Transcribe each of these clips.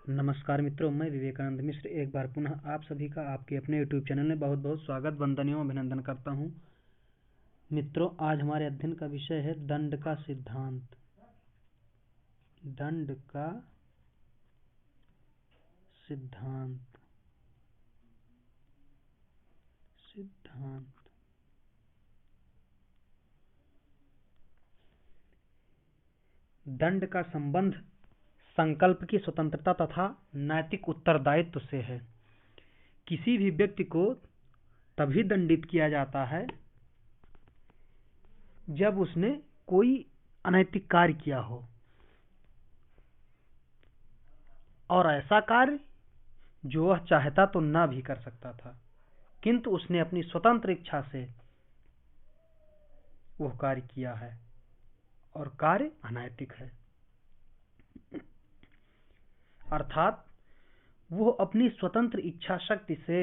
नमस्कार मित्रों, मैं विवेकानंद मिश्र एक बार पुनः आप सभी का आपके अपने यूट्यूब चैनल में बहुत बहुत स्वागत, वंदनीय अभिनंदन करता हूं। मित्रों, आज हमारे अध्ययन का विषय है दंड का सिद्धांत। दंड का सिद्धांत। दंड का संबंध संकल्प की स्वतंत्रता तथा नैतिक उत्तरदायित्व से है। किसी भी व्यक्ति को तभी दंडित किया जाता है जब उसने कोई अनैतिक कार्य किया हो, और ऐसा कार्य जो वह चाहता तो ना भी कर सकता था, किंतु उसने अपनी स्वतंत्र इच्छा से वह कार्य किया है और कार्य अनैतिक है। अर्थात वो अपनी स्वतंत्र इच्छा शक्ति से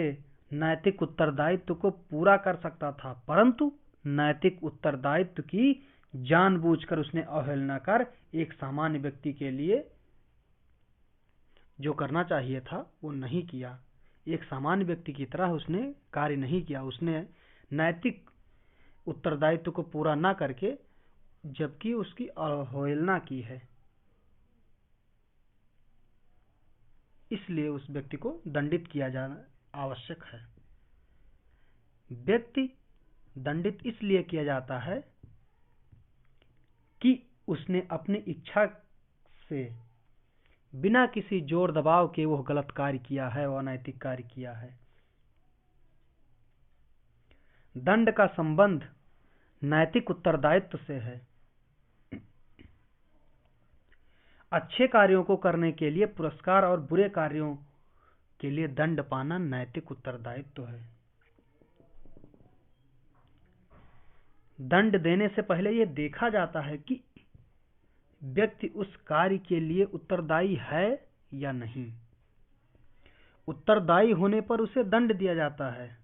नैतिक उत्तरदायित्व को पूरा कर सकता था, परंतु नैतिक उत्तरदायित्व की जानबूझकर उसने अवहेलना कर एक सामान्य व्यक्ति के लिए जो करना चाहिए था वो नहीं किया। एक सामान्य व्यक्ति की तरह उसने कार्य नहीं किया। उसने नैतिक उत्तरदायित्व को पूरा ना करके जबकि उसकी अवहेलना की है, इसलिए उस व्यक्ति को दंडित किया जाना आवश्यक है। व्यक्ति दंडित इसलिए किया जाता है कि उसने अपनी इच्छा से बिना किसी जोर दबाव के वो गलत कार्य किया है, वो अनैतिक कार्य किया है। दंड का संबंध नैतिक उत्तरदायित्व से है। अच्छे कार्यों को करने के लिए पुरस्कार और बुरे कार्यों के लिए दंड पाना नैतिक उत्तरदायित्व है। दंड देने से पहले यह देखा जाता है कि व्यक्ति उस कार्य के लिए उत्तरदायी है या नहीं। उत्तरदायी होने पर उसे दंड दिया जाता है।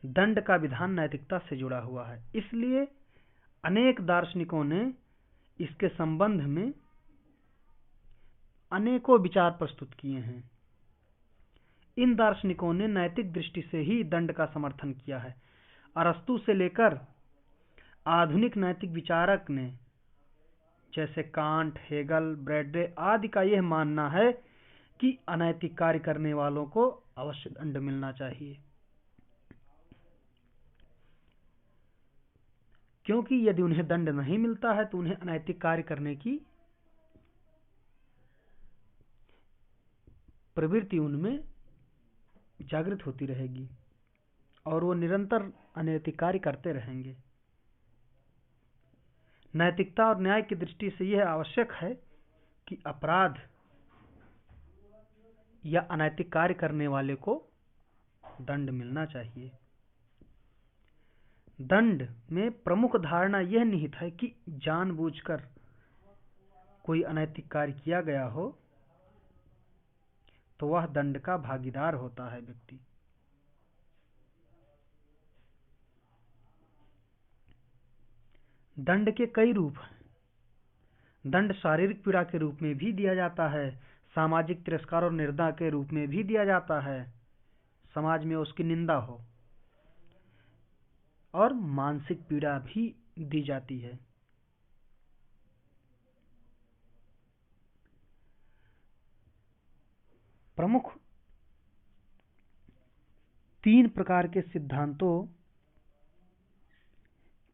दंड का विधान नैतिकता से जुड़ा हुआ है, इसलिए अनेक दार्शनिकों ने इसके संबंध में अनेकों विचार प्रस्तुत किए हैं। इन दार्शनिकों ने नैतिक दृष्टि से ही दंड का समर्थन किया है। अरस्तु से लेकर आधुनिक नैतिक विचारक ने जैसे कांट, हेगल, ब्रैडरे आदि का यह मानना है कि अनैतिक कार्य करने वालों को अवश्य दंड मिलना चाहिए, क्योंकि यदि उन्हें दंड नहीं मिलता है तो उन्हें अनैतिक कार्य करने की प्रवृत्ति उनमें जागृत होती रहेगी और वो निरंतर अनैतिक कार्य करते रहेंगे। नैतिकता और न्याय की दृष्टि से यह आवश्यक है कि अपराध या अनैतिक कार्य करने वाले को दंड मिलना चाहिए। दंड में प्रमुख धारणा यह निहित है कि जानबूझकर कोई अनैतिक कार्य किया गया हो तो वह दंड का भागीदार होता है व्यक्ति। दंड के कई रूप हैं। दंड शारीरिक पीड़ा के रूप में भी दिया जाता है, सामाजिक तिरस्कार और निर्दय के रूप में भी दिया जाता है, समाज में उसकी निंदा हो, और मानसिक पीड़ा भी दी जाती है। प्रमुख 3 प्रकार के सिद्धांतों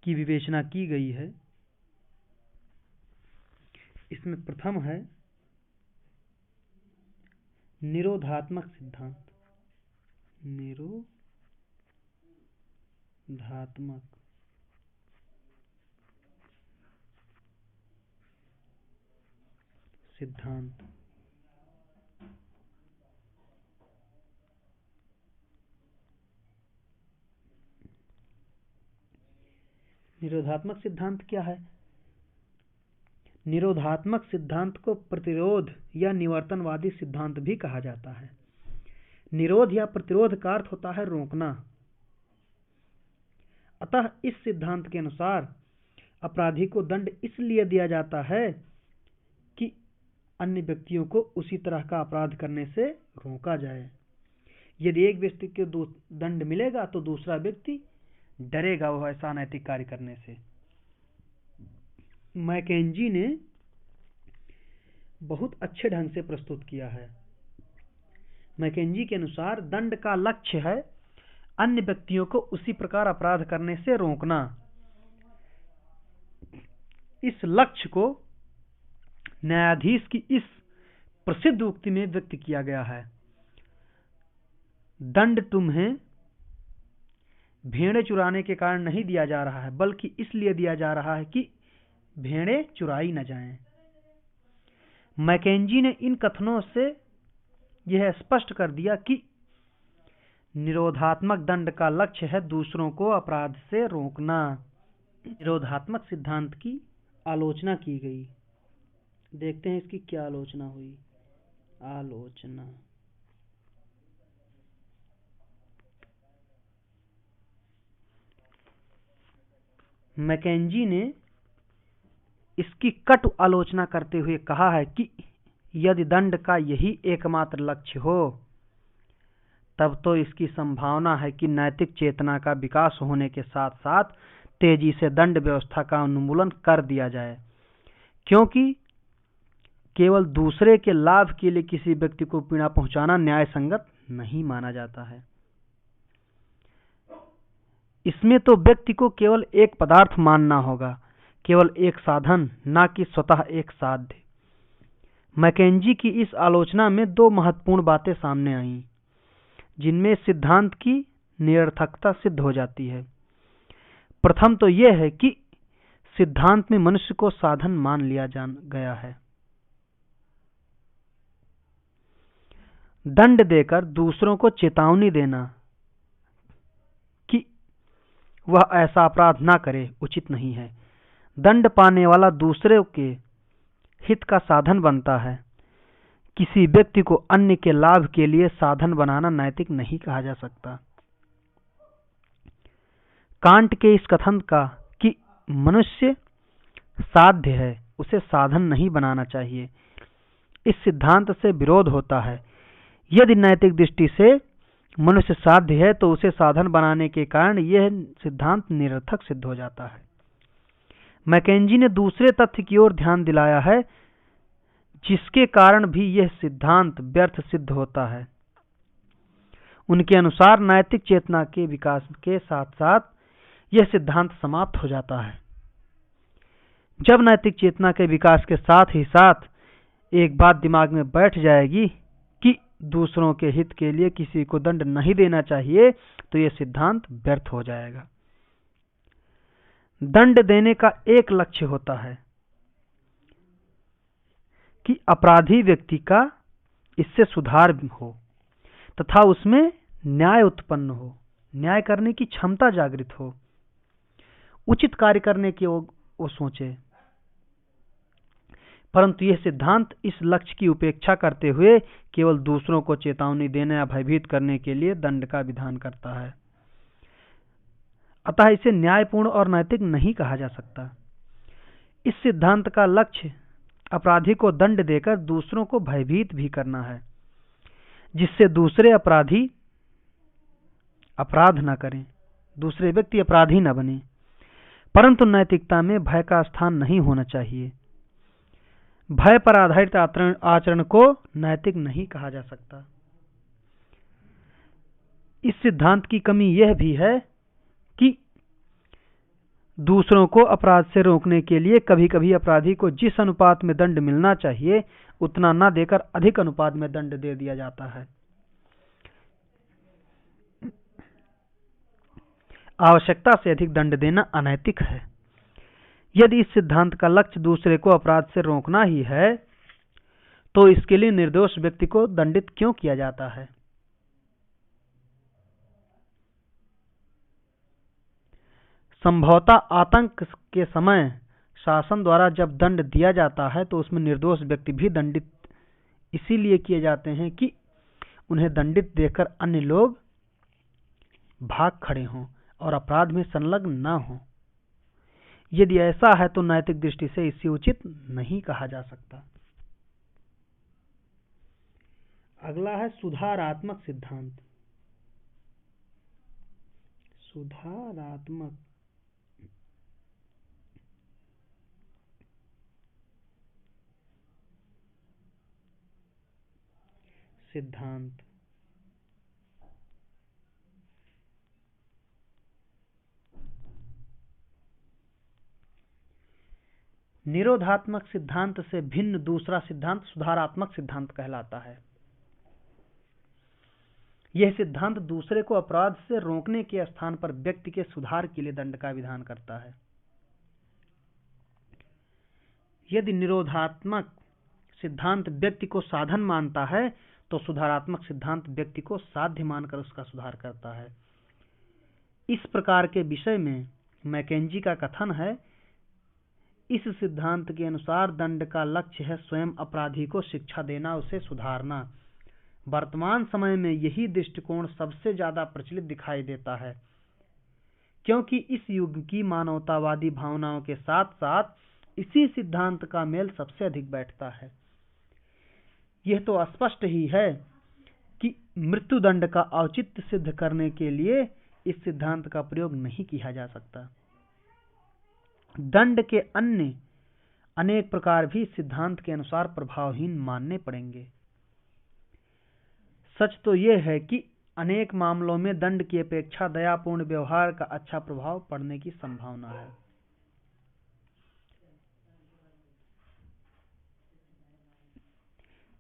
की विवेचना की गई है। इसमें प्रथम है निरोधात्मक सिद्धांत। निरोधात्मक सिद्धांत। निरोधात्मक सिद्धांत क्या है? निरोधात्मक सिद्धांत को प्रतिरोध या निवर्तनवादी सिद्धांत भी कहा जाता है। निरोध या प्रतिरोध का अर्थ होता है रोकना। अतः इस सिद्धांत के अनुसार अपराधी को दंड इसलिए दिया जाता है अन्य व्यक्तियों को उसी तरह का अपराध करने से रोका जाए। यदि एक व्यक्ति को दंड मिलेगा तो दूसरा व्यक्ति डरेगा वह ऐसा अनैतिक कार्य करने से। मैकेंजी ने बहुत अच्छे ढंग से प्रस्तुत किया है। मैकेंजी के अनुसार दंड का लक्ष्य है अन्य व्यक्तियों को उसी प्रकार अपराध करने से रोकना। इस लक्ष्य को न्यायाधीश की इस प्रसिद्ध उक्ति में व्यक्त किया गया है, दंड तुम्हें भेड़ें चुराने के कारण नहीं दिया जा रहा है, बल्कि इसलिए दिया जा रहा है कि भेड़ें चुराई न जाएं। मैकेंजी ने इन कथनों से यह स्पष्ट कर दिया कि निरोधात्मक दंड का लक्ष्य है दूसरों को अपराध से रोकना। निरोधात्मक सिद्धांत की आलोचना की गई। देखते हैं इसकी क्या आलोचना हुई। आलोचना मैकेंजी ने इसकी कटु आलोचना करते हुए कहा है कि यदि दंड का यही एकमात्र लक्ष्य हो तब तो इसकी संभावना है कि नैतिक चेतना का विकास होने के साथ साथ तेजी से दंड व्यवस्था का उन्मूलन कर दिया जाए, क्योंकि केवल दूसरे के लाभ के लिए किसी व्यक्ति को पीड़ा पहुंचाना न्याय संगत नहीं माना जाता है। इसमें तो व्यक्ति को केवल एक पदार्थ मानना होगा, केवल एक साधन, ना कि स्वतः एक साध्य। मैकेंजी की इस आलोचना में दो महत्वपूर्ण बातें सामने आईं, जिनमें सिद्धांत की निरर्थकता सिद्ध हो जाती है। प्रथम तो यह है कि सिद्धांत में मनुष्य को साधन मान लिया गया है। दंड देकर दूसरों को चेतावनी देना कि वह ऐसा अपराध ना करे उचित नहीं है। दंड पाने वाला दूसरे के हित का साधन बनता है। किसी व्यक्ति को अन्य के लाभ के लिए साधन बनाना नैतिक नहीं कहा जा सकता। कांट के इस कथन का कि मनुष्य साध्य है, उसे साधन नहीं बनाना चाहिए, इस सिद्धांत से विरोध होता है। यदि नैतिक दृष्टि से मनुष्य साध्य है तो उसे साधन बनाने के कारण यह सिद्धांत निरर्थक सिद्ध हो जाता है। मैकेंजी ने दूसरे तथ्य की ओर ध्यान दिलाया है जिसके कारण भी यह सिद्धांत व्यर्थ सिद्ध होता है। उनके अनुसार नैतिक चेतना के विकास के साथ साथ यह सिद्धांत समाप्त हो जाता है। जब नैतिक चेतना के विकास के साथ ही साथ एक बात दिमाग में बैठ जाएगी कि दूसरों के हित के लिए किसी को दंड नहीं देना चाहिए, तो यह सिद्धांत व्यर्थ हो जाएगा। दंड देने का एक लक्ष्य होता है कि अपराधी व्यक्ति का इससे सुधार हो तथा उसमें न्याय उत्पन्न हो, न्याय करने की क्षमता जागृत हो, उचित कार्य करने की वो सोचे। परंतु यह सिद्धांत इस लक्ष्य की उपेक्षा करते हुए केवल दूसरों को चेतावनी देने या भयभीत करने के लिए दंड का विधान करता है। अतः इसे न्यायपूर्ण और नैतिक नहीं कहा जा सकता। इस सिद्धांत का लक्ष्य अपराधी को दंड देकर दूसरों को भयभीत भी करना है, जिससे दूसरे अपराधी अपराध न करें, दूसरे व्यक्ति अपराधी न बने। परंतु नैतिकता में भय का स्थान नहीं होना चाहिए। भय पर आधारित आचरण को नैतिक नहीं कहा जा सकता। इस सिद्धांत की कमी यह भी है कि दूसरों को अपराध से रोकने के लिए कभी कभी अपराधी को जिस अनुपात में दंड मिलना चाहिए उतना न देकर अधिक अनुपात में दंड दे दिया जाता है। आवश्यकता से अधिक दंड देना अनैतिक है। यदि इस सिद्धांत का लक्ष्य दूसरे को अपराध से रोकना ही है, तो इसके लिए निर्दोष व्यक्ति को दंडित क्यों किया जाता है? संभवतः आतंक के समय शासन द्वारा जब दंड दिया जाता है तो उसमें निर्दोष व्यक्ति भी दंडित इसीलिए किए जाते हैं कि उन्हें दंडित देखकर अन्य लोग भाग खड़े हों और अपराध में संलग्न न हों। यदि ऐसा है तो नैतिक दृष्टि से इसे उचित नहीं कहा जा सकता। अगला है सुधारात्मक सिद्धांत। सुधारात्मक सिद्धांत। निरोधात्मक सिद्धांत से भिन्न दूसरा सिद्धांत सुधारात्मक सिद्धांत कहलाता है। यह सिद्धांत दूसरे को अपराध से रोकने के स्थान पर व्यक्ति के सुधार के लिए दंड का विधान करता है। यदि निरोधात्मक सिद्धांत व्यक्ति को साधन मानता है तो सुधारात्मक सिद्धांत व्यक्ति को साध्य मानकर उसका सुधार करता है। इस प्रकार के विषय में मैकेंजी का कथन है, इस सिद्धांत के अनुसार दंड का लक्ष्य है स्वयं अपराधी को शिक्षा देना, उसे सुधारना। वर्तमान समय में यही दृष्टिकोण सबसे ज्यादा प्रचलित दिखाई देता है, क्योंकि इस युग की मानवतावादी भावनाओं के साथ साथ इसी सिद्धांत का मेल सबसे अधिक बैठता है। यह तो स्पष्ट ही है कि मृत्युदंड का औचित्य सिद्ध करने के लिए इस सिद्धांत का प्रयोग नहीं किया जा सकता। दंड के अन्य अनेक प्रकार भी सिद्धांत के अनुसार प्रभावहीन मानने पड़ेंगे। सच तो यह है कि अनेक मामलों में दंड की अपेक्षा दयापूर्ण व्यवहार का अच्छा प्रभाव पड़ने की संभावना है।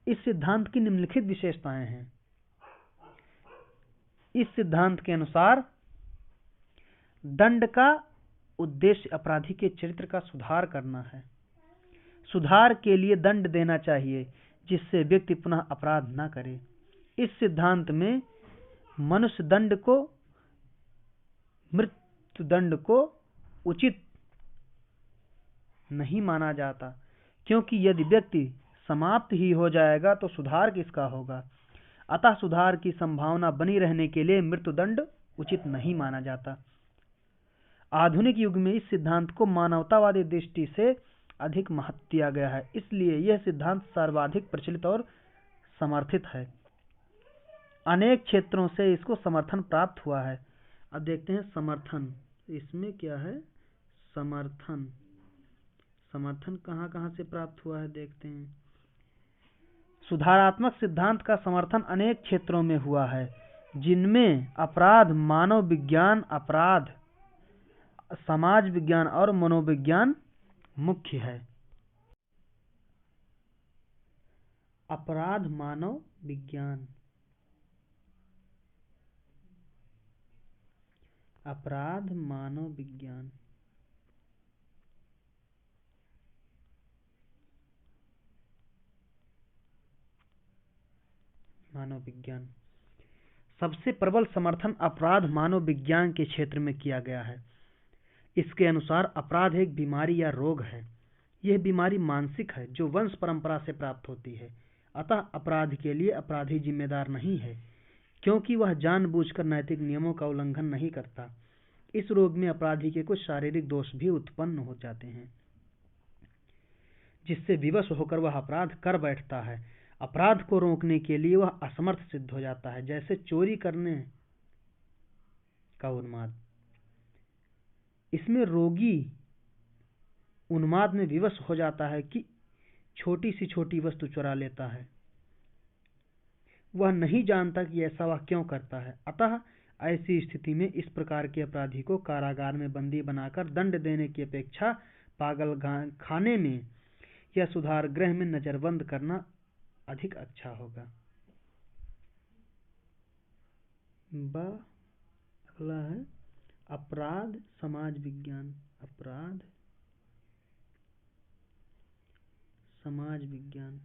इस सिद्धांत की निम्नलिखित विशेषताएं हैं। इस सिद्धांत के अनुसार दंड का उद्देश्य अपराधी के चरित्र का सुधार करना है। सुधार के लिए दंड देना चाहिए जिससे व्यक्ति पुनः अपराध न करे। इस सिद्धांत में मनुष्य दंड को मृत्युदंड को उचित नहीं माना जाता, क्योंकि यदि व्यक्ति समाप्त ही हो जाएगा तो सुधार किसका होगा। अतः सुधार की संभावना बनी रहने के लिए मृत्युदंड उचित नहीं माना जाता। आधुनिक युग में इस सिद्धांत को मानवतावादी दृष्टि से अधिक महत्व दिया गया है, इसलिए यह सिद्धांत सर्वाधिक प्रचलित और समर्थित है। अनेक क्षेत्रों से इसको समर्थन प्राप्त हुआ है। अब देखते हैं समर्थन, इसमें क्या है समर्थन। समर्थन कहाँ कहाँ से प्राप्त हुआ है देखते हैं। सुधारात्मक सिद्धांत का समर्थन अनेक क्षेत्रों में हुआ है, जिनमें अपराध, मानव विज्ञान, अपराध, समाज विज्ञान और मनोविज्ञान मुख्य है। अपराध, मानव विज्ञान, अपराध, मानव विज्ञान, मानव विज्ञान। सबसे प्रबल समर्थन अपराध मानव विज्ञान के क्षेत्र में किया गया है। इसके अनुसार अपराध एक बीमारी या रोग है। यह बीमारी मानसिक है जो वंश परंपरा से प्राप्त होती है। अतः अपराध के लिए अपराधी जिम्मेदार नहीं है, क्योंकि वह जानबूझकर नैतिक नियमों का उल्लंघन नहीं करता। इस रोग में अपराधी के कुछ शारीरिक दोष भी उत्पन्न हो जाते हैं, जिससे विवश होकर वह अपराध कर बैठता है। अपराध को रोकने के लिए वह असमर्थ सिद्ध हो जाता है, जैसे चोरी करने का उन्माद। इसमें रोगी उन्माद में विवश हो जाता है कि छोटी सी छोटी वस्तु चुरा लेता है। वह नहीं जानता कि ऐसा वह क्यों करता है। अतः ऐसी स्थिति में इस प्रकार के अपराधी को कारागार में बंदी बनाकर दंड देने की अपेक्षा पागल खाने में या सुधार गृह में नजरबंद करना अधिक अच्छा होगा। अगला है अपराध समाज विज्ञान। अपराध समाज विज्ञान।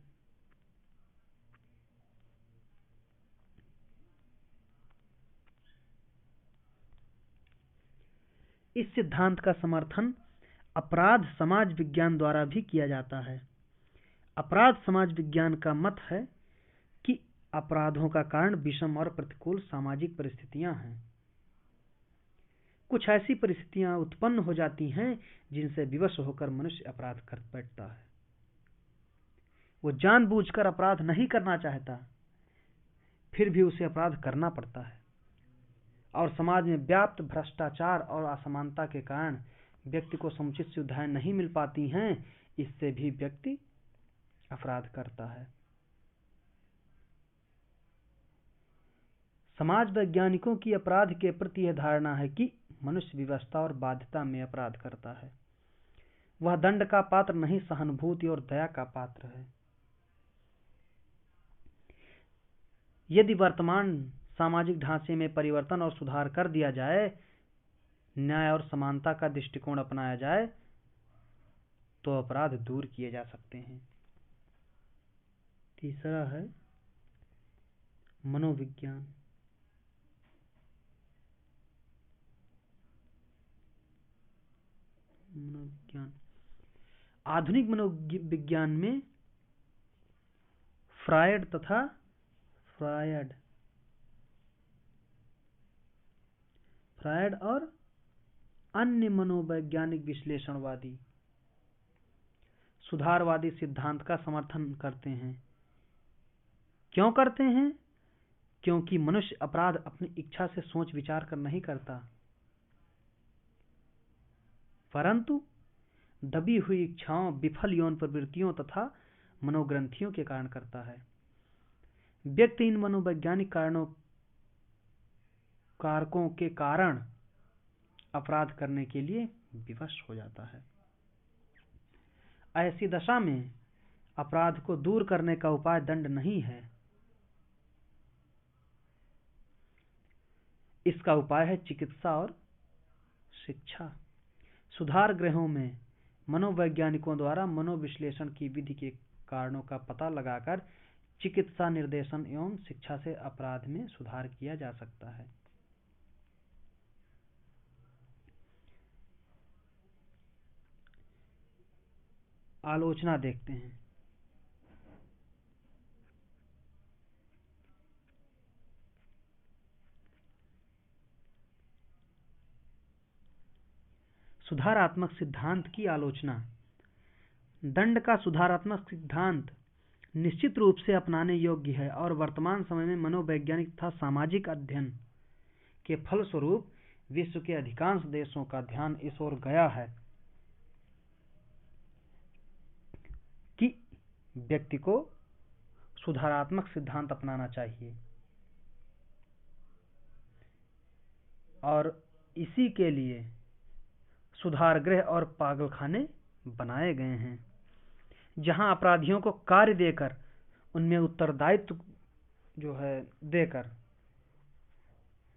इस सिद्धांत का समर्थन अपराध समाज विज्ञान द्वारा भी किया जाता है। अपराध समाज विज्ञान का मत है कि अपराधों का कारण विषम और प्रतिकूल सामाजिक परिस्थितियां हैं। कुछ ऐसी परिस्थितियां उत्पन्न हो जाती हैं जिनसे विवश होकर मनुष्य अपराध कर बैठता है। वो जानबूझकर अपराध नहीं करना चाहता, फिर भी उसे अपराध करना पड़ता है। और समाज में व्याप्त भ्रष्टाचार और असमानता के कारण व्यक्ति को समुचित सुविधाएं नहीं मिल पाती हैं, इससे भी व्यक्ति अपराध करता है। समाज वैज्ञानिकों की अपराध के प्रति यह धारणा है कि मनुष्य व्यवस्था और बाध्यता में अपराध करता है। वह दंड का पात्र नहीं, सहानुभूति और दया का पात्र है। यदि वर्तमान सामाजिक ढांचे में परिवर्तन और सुधार कर दिया जाए, न्याय और समानता का दृष्टिकोण अपनाया जाए, तो अपराध दूर किए जा सकते हैं। तीसरा है मनोविज्ञान। आधुनिक मनोविज्ञान में फ्रायड और अन्य मनोवैज्ञानिक विश्लेषणवादी सुधारवादी सिद्धांत का समर्थन करते हैं। क्यों करते हैं? क्योंकि मनुष्य अपराध अपनी इच्छा से सोच विचार कर नहीं करता, परंतु दबी हुई इच्छाओं, विफल यौन प्रवृत्तियों तथा मनोग्रंथियों के कारण करता है। व्यक्ति इन मनोवैज्ञानिक कारकों के कारण अपराध करने के लिए विवश हो जाता है। ऐसी दशा में अपराध को दूर करने का उपाय दंड नहीं है, इसका उपाय है चिकित्सा और शिक्षा। सुधार गृहों में मनोवैज्ञानिकों द्वारा मनोविश्लेषण की विधि के कारणों का पता लगाकर चिकित्सा निर्देशन एवं शिक्षा से अपराध में सुधार किया जा सकता है। आलोचना देखते हैं। सुधारात्मक सिद्धांत की आलोचना। दंड का सुधारात्मक सिद्धांत निश्चित रूप से अपनाने योग्य है और वर्तमान समय में मनोवैज्ञानिक तथा सामाजिक अध्ययन के फलस्वरूप विश्व के अधिकांश देशों का ध्यान इस ओर गया है कि व्यक्ति को सुधारात्मक सिद्धांत अपनाना चाहिए और इसी के लिए सुधारगृह और पागलखाने बनाए गए हैं, जहां अपराधियों को कार्य देकर उनमें उत्तरदायित्व देकर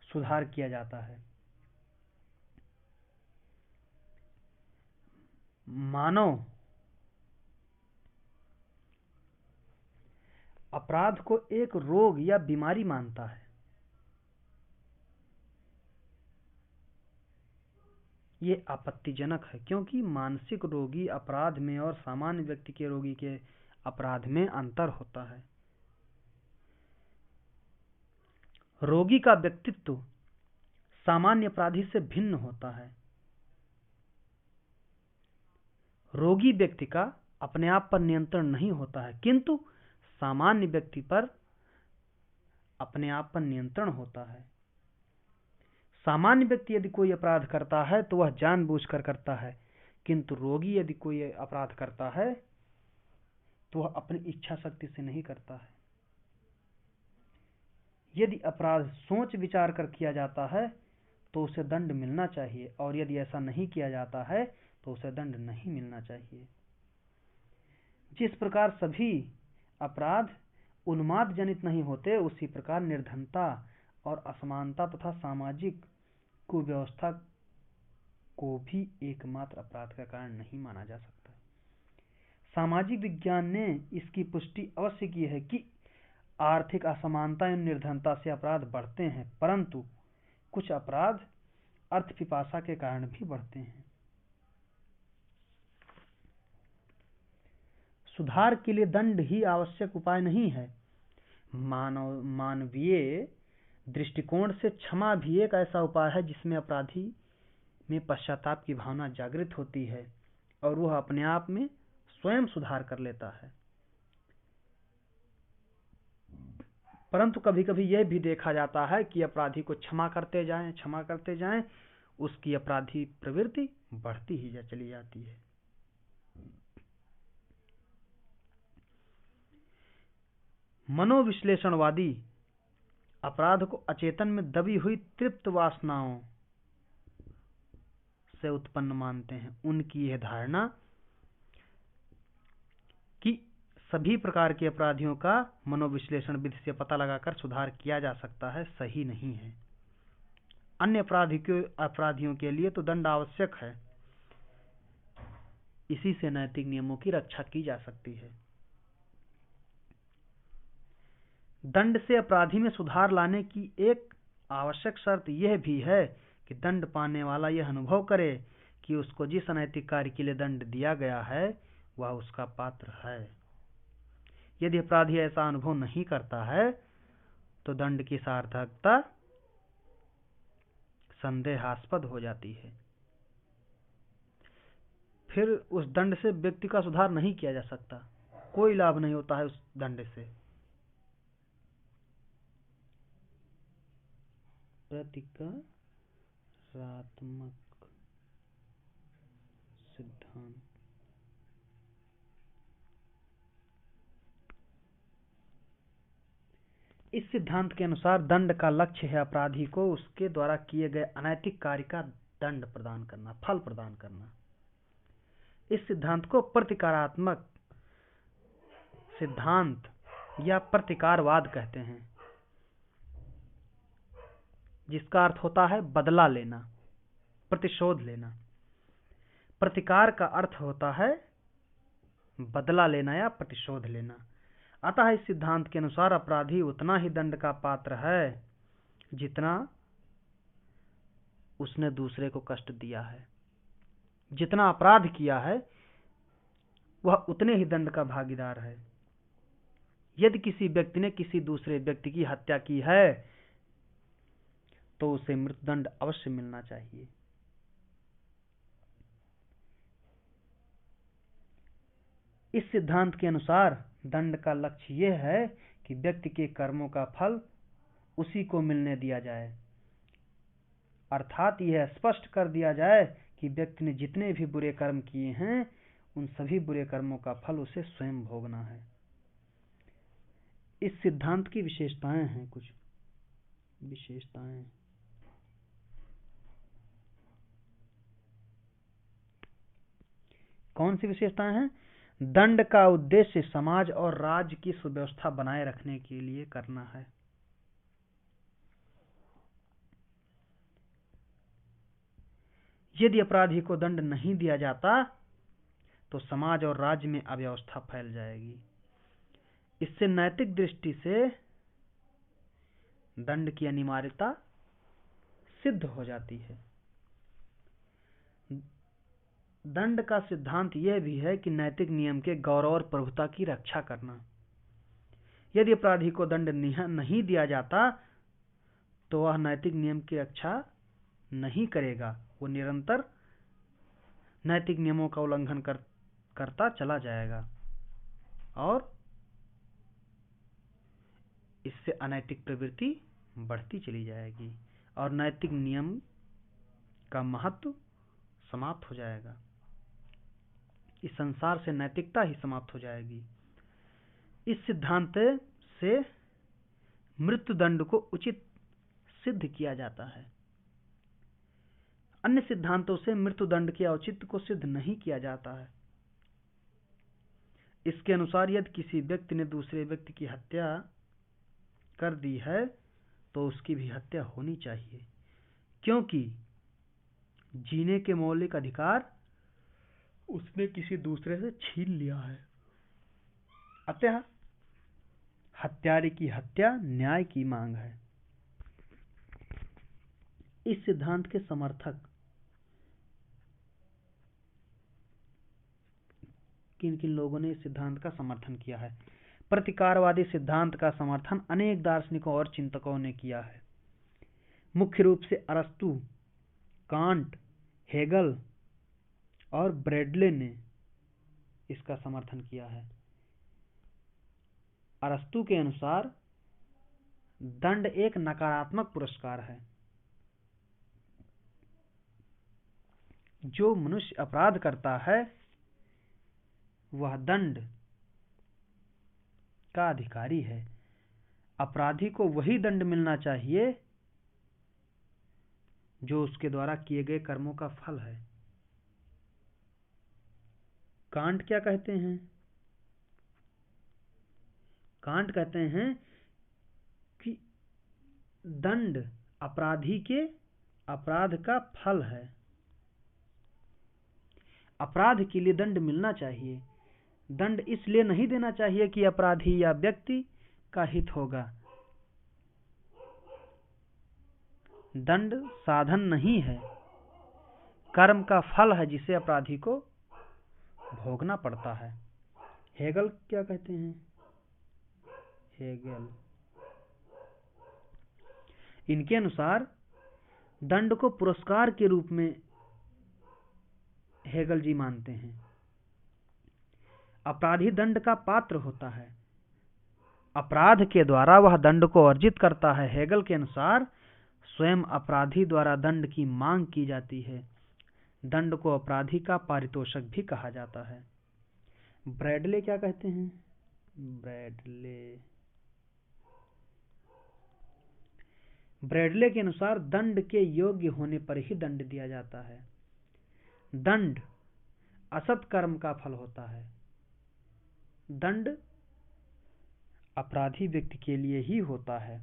सुधार किया जाता है। मानव अपराध को एक रोग या बीमारी मानता है। ये आपत्तिजनक है क्योंकि मानसिक रोगी अपराध में और सामान्य व्यक्ति के रोगी के अपराध में अंतर होता है। रोगी का व्यक्तित्व सामान्य अपराधी से भिन्न होता है। रोगी व्यक्ति का अपने आप पर नियंत्रण नहीं होता है, किंतु सामान्य व्यक्ति पर अपने आप पर नियंत्रण होता है। सामान्य व्यक्ति यदि कोई अपराध करता है तो वह जानबूझकर करता है, किंतु रोगी यदि कोई अपराध करता है तो वह अपनी इच्छा शक्ति से नहीं करता है। यदि अपराध सोच विचार कर किया जाता है तो उसे दंड मिलना चाहिए, और यदि ऐसा नहीं किया जाता है तो उसे दंड नहीं मिलना चाहिए। जिस प्रकार सभी अपराध उन्माद जनित नहीं होते, उसी प्रकार निर्धनता और असमानता तथा सामाजिक कुव्यवस्था को भी एकमात्र अपराध का कारण नहीं माना जा सकता। सामाजिक विज्ञान ने इसकी पुष्टि अवश्य की है कि आर्थिक असमानता एवं निर्धनता से अपराध बढ़ते हैं, परंतु कुछ अपराध अर्थ पिपासा के कारण भी बढ़ते हैं। सुधार के लिए दंड ही आवश्यक उपाय नहीं है। मानवीय दृष्टिकोण से क्षमा भी एक ऐसा उपाय है जिसमें अपराधी में पश्चाताप की भावना जागृत होती है और वह अपने आप में स्वयं सुधार कर लेता है। परंतु कभी कभी यह भी देखा जाता है कि अपराधी को क्षमा करते जाएं, उसकी अपराधी प्रवृत्ति बढ़ती ही चली जाती है। मनोविश्लेषणवादी अपराध को अचेतन में दबी हुई तृप्त वासनाओं से उत्पन्न मानते हैं। उनकी यह धारणा कि सभी प्रकार के अपराधियों का मनोविश्लेषण विधि से पता लगाकर सुधार किया जा सकता है सही नहीं है। अन्य अपराधियों के लिए तो दंड आवश्यक है, इसी से नैतिक नियमों की रक्षा की जा सकती है। दंड से अपराधी में सुधार लाने की एक आवश्यक शर्त यह भी है कि दंड पाने वाला यह अनुभव करे कि उसको जिस अनैतिक कार्य के लिए दंड दिया गया है वह उसका पात्र है। यदि अपराधी ऐसा अनुभव नहीं करता है तो दंड की सार्थकता संदेहास्पद हो जाती है। फिर उस दंड से व्यक्ति का सुधार नहीं किया जा सकता, कोई लाभ नहीं होता है उस दंड से। प्रतिकारात्मक सिद्धांत इस सिद्धांत के अनुसार दंड का लक्ष्य है अपराधी को उसके द्वारा किए गए अनैतिक कार्य का दंड प्रदान करना, फल प्रदान करना। इस सिद्धांत को प्रतिकारात्मक सिद्धांत या प्रतिकारवाद कहते हैं, जिसका अर्थ होता है बदला लेना, प्रतिशोध लेना। प्रतिकार का अर्थ होता है बदला लेना या प्रतिशोध लेना। अतः इस सिद्धांत के अनुसार अपराधी उतना ही दंड का पात्र है जितना उसने दूसरे को कष्ट दिया है। जितना अपराध किया है वह उतने ही दंड का भागीदार है। यदि किसी व्यक्ति ने किसी दूसरे व्यक्ति की हत्या की है तो उसे मृत्युदंड अवश्य मिलना चाहिए। इस सिद्धांत के अनुसार दंड का लक्ष्य यह है कि व्यक्ति के कर्मों का फल उसी को मिलने दिया जाए, अर्थात यह स्पष्ट कर दिया जाए कि व्यक्ति ने जितने भी बुरे कर्म किए हैं उन सभी बुरे कर्मों का फल उसे स्वयं भोगना है। इस सिद्धांत की विशेषताएं हैं, कुछ विशेषताएं। कौन सी विशेषताएं हैं? दंड का उद्देश्य समाज और राज्य की सुव्यवस्था बनाए रखने के लिए करना है। यदि अपराधी को दंड नहीं दिया जाता तो समाज और राज्य में अव्यवस्था फैल जाएगी। इससे नैतिक दृष्टि से दंड की अनिवार्यता सिद्ध हो जाती है। दंड का सिद्धांत यह भी है कि नैतिक नियम के गौरव और प्रभुता की रक्षा करना। यदि अपराधी को दंड नहीं दिया जाता तो वह नैतिक नियम की रक्षा नहीं करेगा, वो निरंतर नैतिक नियमों का उल्लंघन करता चला जाएगा और इससे अनैतिक प्रवृत्ति बढ़ती चली जाएगी और नैतिक नियम का महत्व समाप्त हो जाएगा। इस संसार से नैतिकता ही समाप्त हो जाएगी। इस सिद्धांत से मृत्युदंड को उचित सिद्ध किया जाता है। अन्य सिद्धांतों से मृत्युदंड के औचित्य को सिद्ध नहीं किया जाता है। इसके अनुसार यदि किसी व्यक्ति ने दूसरे व्यक्ति की हत्या कर दी है तो उसकी भी हत्या होनी चाहिए, क्योंकि जीने के मौलिक अधिकार उसने किसी दूसरे से छीन लिया है। अतः हत्यारे की हत्या न्याय की मांग है। इस सिद्धांत के समर्थक किन किन लोगों ने इस सिद्धांत का समर्थन किया है? प्रतिकारवादी सिद्धांत का समर्थन अनेक दार्शनिकों और चिंतकों ने किया है। मुख्य रूप से अरस्तु, कांट, हेगल और ब्रैडले ने इसका समर्थन किया है। अरस्तु के अनुसार दंड एक नकारात्मक पुरस्कार है। जो मनुष्य अपराध करता है वह दंड का अधिकारी है। अपराधी को वही दंड मिलना चाहिए जो उसके द्वारा किए गए कर्मों का फल है। कांट क्या कहते हैं? कांट कहते हैं कि दंड अपराधी के अपराध का फल है। अपराध के लिए दंड मिलना चाहिए। दंड इसलिए नहीं देना चाहिए कि अपराधी या व्यक्ति का हित होगा। दंड साधन नहीं है, कर्म का फल है जिसे अपराधी को भोगना पड़ता है। हेगल क्या कहते हैं? हेगल इनके अनुसार दंड को पुरस्कार के रूप में हेगल जी मानते हैं। अपराधी दंड का पात्र होता है, अपराध के द्वारा वह दंड को अर्जित करता है। हेगल के अनुसार स्वयं अपराधी द्वारा दंड की मांग की जाती है। दंड को अपराधी का पारितोषिक भी कहा जाता है। ब्रैडले क्या कहते हैं? ब्रैडले के अनुसार दंड के योग्य होने पर ही दंड दिया जाता है। दंड असत कर्म का फल होता है। दंड अपराधी व्यक्ति के लिए ही होता है।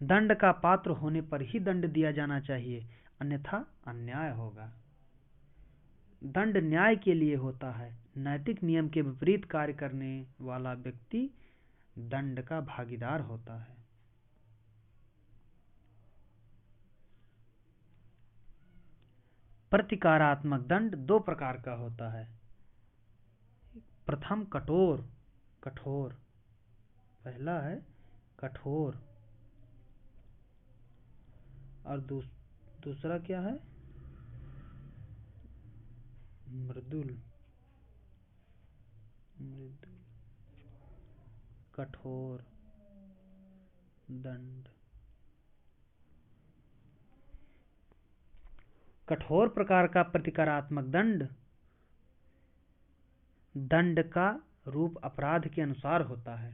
दंड का पात्र होने पर ही दंड दिया जाना चाहिए, अन्यथा अन्याय होगा। दंड न्याय के लिए होता है। नैतिक नियम के विपरीत कार्य करने वाला व्यक्ति दंड का भागीदार होता है। प्रतिकारात्मक दंड दो प्रकार का होता है। प्रथम कठोर पहला है कठोर और दूसरा क्या है? मृदुल। कठोर दंड। कठोर प्रकार का प्रतिकारात्मक दंड का रूप अपराध के अनुसार होता है।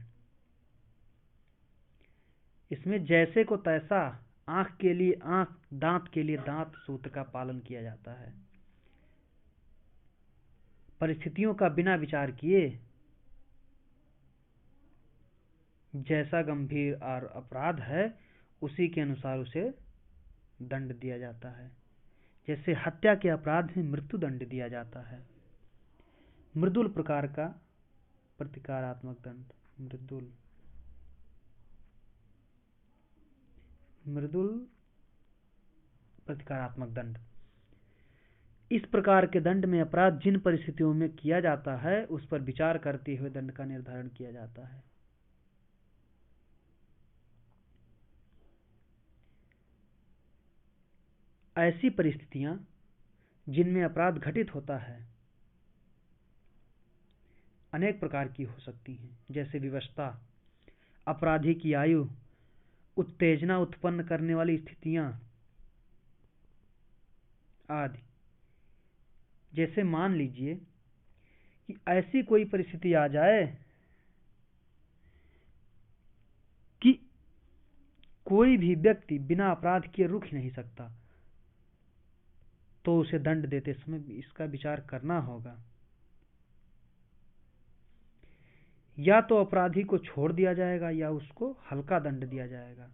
इसमें जैसे को तैसा, आंख के लिए आंख, दांत के लिए दांत सूत्र का पालन किया जाता है। परिस्थितियों का बिना विचार किए जैसा गंभीर और अपराध है उसी के अनुसार उसे दंड दिया जाता है। जैसे हत्या के अपराध में मृत्यु दंड दिया जाता है। मृदुल प्रकार का प्रतिकारात्मक दंड। मृदुल प्रतिकारात्मक दंड। इस प्रकार के दंड में अपराध जिन परिस्थितियों में किया जाता है उस पर विचार करते हुए दंड का निर्धारण किया जाता है। ऐसी परिस्थितियां जिनमें अपराध घटित होता है अनेक प्रकार की हो सकती हैं, जैसे विवशता, अपराधी की आयु, उत्तेजना उत्पन्न करने वाली स्थितियां आदि। जैसे मान लीजिए कि ऐसी कोई परिस्थिति आ जाए कि कोई भी व्यक्ति बिना अपराध किए रुक ही नहीं सकता, तो उसे दंड देते समय इसका विचार करना होगा। या तो अपराधी को छोड़ दिया जाएगा या उसको हल्का दंड दिया जाएगा।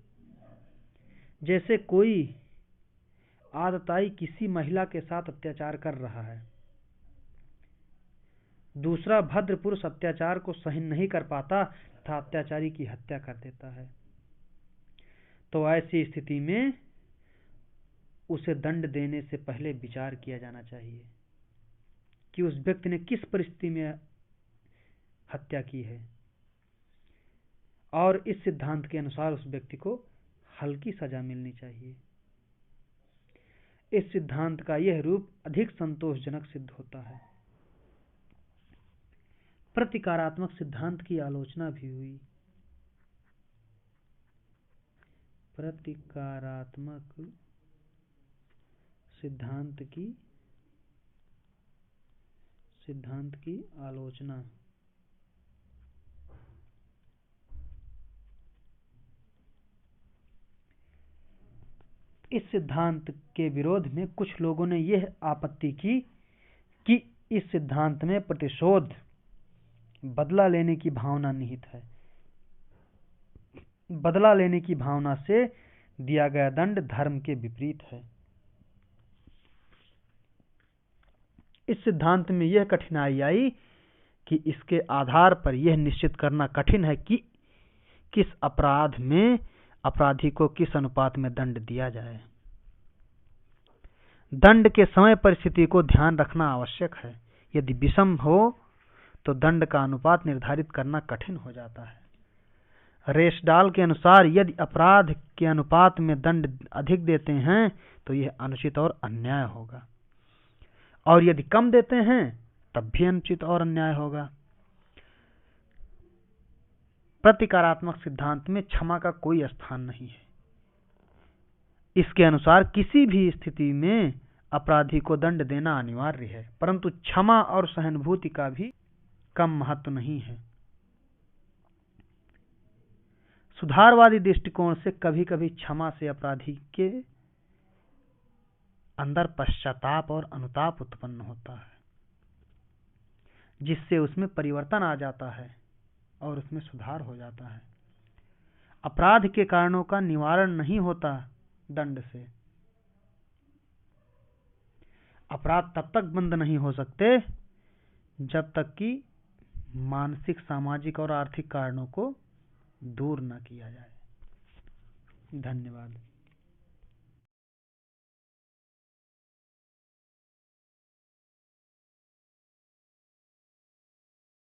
जैसे कोई आतताई किसी महिला के साथ अत्याचार कर रहा है, दूसरा भद्र पुरुष अत्याचार को सहन नहीं कर पाता तथा अत्याचारी की हत्या कर देता है, तो ऐसी स्थिति में उसे दंड देने से पहले विचार किया जाना चाहिए कि उस व्यक्ति ने किस परिस्थिति में हत्या की है, और इस सिद्धांत के अनुसार उस व्यक्ति को हल्की सजा मिलनी चाहिए। इस सिद्धांत का यह रूप अधिक संतोषजनक सिद्ध होता है। प्रतिकारात्मक सिद्धांत की आलोचना भी हुई। प्रतिकारात्मक सिद्धांत की आलोचना। इस सिद्धांत के विरोध में कुछ लोगों ने यह आपत्ति की कि इस सिद्धांत में प्रतिशोध, बदला लेने की भावना निहित है। बदला लेने की भावना से दिया गया दंड धर्म के विपरीत है। इस सिद्धांत में यह कठिनाई आई कि इसके आधार पर यह निश्चित करना कठिन है कि किस अपराध में अपराधी को किस अनुपात में दंड दिया जाए। दंड के समय परिस्थिति को ध्यान रखना आवश्यक है। यदि विषम हो तो दंड का अनुपात निर्धारित करना कठिन हो जाता है। रेसडाल के अनुसार यदि अपराध के अनुपात में दंड अधिक देते हैं तो यह अनुचित और अन्याय होगा, और यदि कम देते हैं तब भी अनुचित और अन्याय होगा। प्रतिकारात्मक सिद्धांत में क्षमा का कोई स्थान नहीं है। इसके अनुसार किसी भी स्थिति में अपराधी को दंड देना अनिवार्य है, परंतु क्षमा और सहानुभूति का भी कम महत्व नहीं है। सुधारवादी दृष्टिकोण से कभी कभी क्षमा से अपराधी के अंदर पश्चाताप और अनुताप उत्पन्न होता है, जिससे उसमें परिवर्तन आ जाता है और उसमें सुधार हो जाता है। अपराध के कारणों का निवारण नहीं होता दंड से। अपराध तब तक बंद नहीं हो सकते जब तक कि मानसिक, सामाजिक और आर्थिक कारणों को दूर न किया जाए। धन्यवाद।